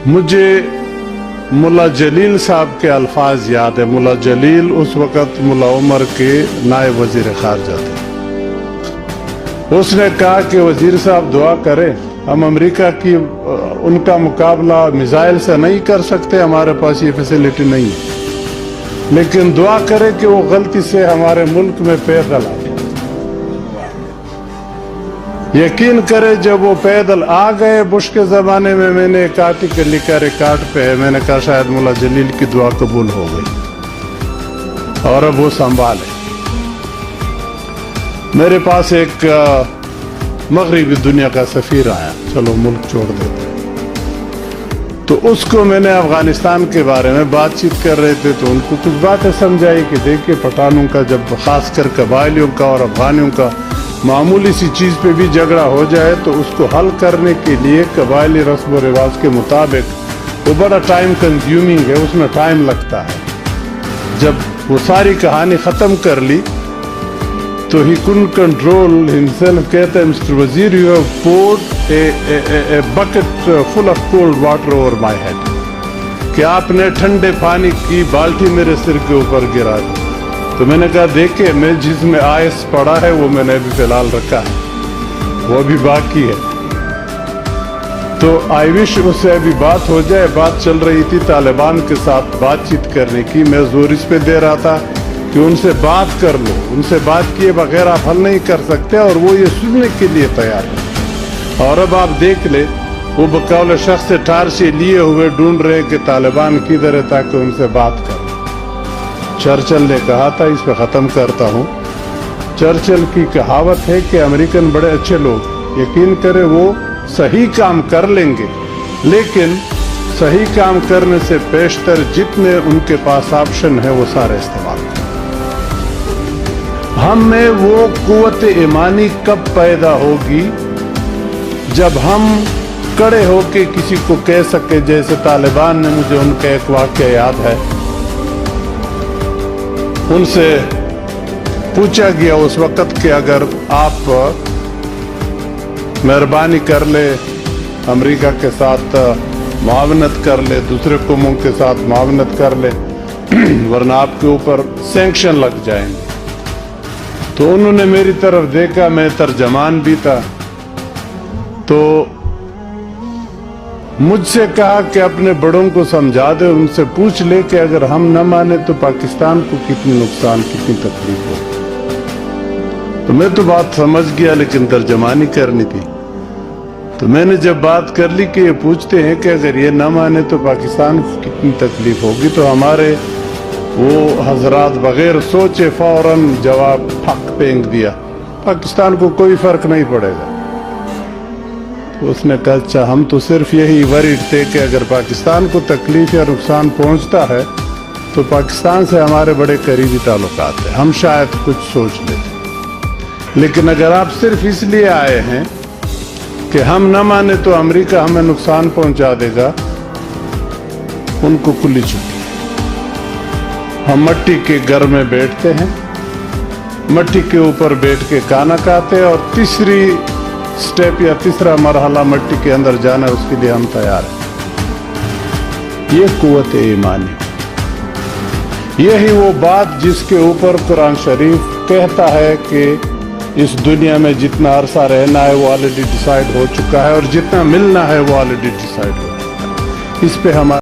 مجھے ملا جلیل صاحب کے الفاظ یاد ہے. ملا جلیل اس وقت ملا عمر کے نائب وزیر خارجہ تھے. اس نے کہا کہ وزیر صاحب دعا کریں, ہم امریکہ کی ان کا مقابلہ میزائل سے نہیں کر سکتے, ہمارے پاس یہ فیسلٹی نہیں ہے, لیکن دعا کریں کہ وہ غلطی سے ہمارے ملک میں پیدل آ گئے. یقین کرے جب وہ پیدل آ گئے بش کے زمانے میں نے ایک آرٹیکل لکھا ریکارڈ پہ ہے, میں نے کہا شاید ملا جلیل کی دعا قبول ہو گئی اور اب وہ سنبھالے. میرے پاس ایک مغربی دنیا کا سفیر آیا, چلو ملک چھوڑ دیتے, تو اس کو میں نے افغانستان کے بارے میں بات چیت کر رہے تھے تو ان کو کچھ باتیں سمجھائی کہ دیکھیں پٹھانوں کا, جب خاص کر قبائلیوں کا اور افغانیوں کا معمولی سی چیز پہ بھی جھگڑا ہو جائے تو اس کو حل کرنے کے لیے قبائلی رسم و رواج کے مطابق وہ بڑا ٹائم کنزیومنگ ہے, اس میں ٹائم لگتا ہے. جب وہ ساری کہانی ختم کر لی تو ہی couldn't control himself, کہتا ہے مسٹر وزیر you have poured a bucket full of cold water over my head, کہ آپ نے ٹھنڈے پانی کی بالٹی میرے سر کے اوپر گرا دی. تو میں نے کہا دیکھیں میں جس میں آئس پڑا ہے وہ میں نے ابھی فی الحال رکھا ہے, وہ بھی باقی ہے. تو آئی وش اس سے ابھی بات ہو جائے. بات چل رہی تھی طالبان کے ساتھ بات چیت کرنے کی, میں زور اس پہ دے رہا تھا کہ ان سے بات کر لو, ان سے بات کیے بغیر آپ حل نہیں کر سکتے, اور وہ یہ سننے کے لیے تیار ہے. اور اب آپ دیکھ لیں وہ بقول شخص ٹارچے لیے ہوئے ڈھونڈ رہے کہ طالبان کدھر ہے تاکہ ان سے بات کر. چرچل نے کہا تھا, اس پہ ختم کرتا ہوں, چرچل کی کہاوت ہے کہ امریکن بڑے اچھے لوگ, یقین کرے وہ صحیح کام کر لیں گے, لیکن صحیح کام کرنے سے پیشتر جتنے ان کے پاس آپشن ہے وہ سارے استعمال کریں. ہم میں وہ قوت ایمانی کب پیدا ہوگی جب ہم کڑے ہو کے کسی کو کہہ سکے, جیسے طالبان نے, مجھے ان کا ایک واقعہ یاد ہے, ان سے پوچھا گیا اس وقت کہ اگر آپ مہربانی کر لے امریکہ کے ساتھ معاونت کر لے, دوسرے قوموں کے ساتھ معاونت کر لے, ورنہ آپ کے اوپر سینکشن لگ جائیں گے. تو انہوں نے میری طرف دیکھا, میں ترجمان بھی تھا, تو مجھ سے کہا کہ اپنے بڑوں کو سمجھا دے, ان سے پوچھ لے کہ اگر ہم نہ مانے تو پاکستان کو کتنی نقصان, کتنی تکلیف ہو. تو میں تو بات سمجھ گیا لیکن ترجمانی کرنی تھی. تو میں نے جب بات کر لی کہ یہ پوچھتے ہیں کہ اگر یہ نہ مانے تو پاکستان کو کتنی تکلیف ہوگی, تو ہمارے وہ حضرات بغیر سوچے فوراً جواب پھک پھینک دیا, پاکستان کو کوئی فرق نہیں پڑے گا. اس نے کہا اچھا, ہم تو صرف یہی ورڈ تھے کہ اگر پاکستان کو تکلیف یا نقصان پہنچتا ہے تو پاکستان سے ہمارے بڑے قریبی تعلقات ہیں, ہم شاید کچھ سوچ لیتے. لیکن اگر آپ صرف اس لیے آئے ہیں کہ ہم نہ مانے تو امریکہ ہمیں نقصان پہنچا دے گا, ان کو کھلی چھٹی. ہم مٹی کے گھر میں بیٹھتے ہیں, مٹی کے اوپر بیٹھ کے کھانا کھاتے ہیں, اور تیسری سٹیپ یا تیسرا مرحلہ مٹی کے اندر جانا ہے, اس کے لیے ہم تیار ہیں. یہ قوت ایمانی, یہی وہ بات جس کے اوپر قرآن شریف کہتا ہے کہ اس دنیا میں جتنا عرصہ رہنا ہے وہ آلریڈی ڈیسائیڈ ہو چکا ہے, اور جتنا ملنا ہے وہ آلریڈی ڈیسائیڈ ہو چکا ہے. اس پہ ہمارا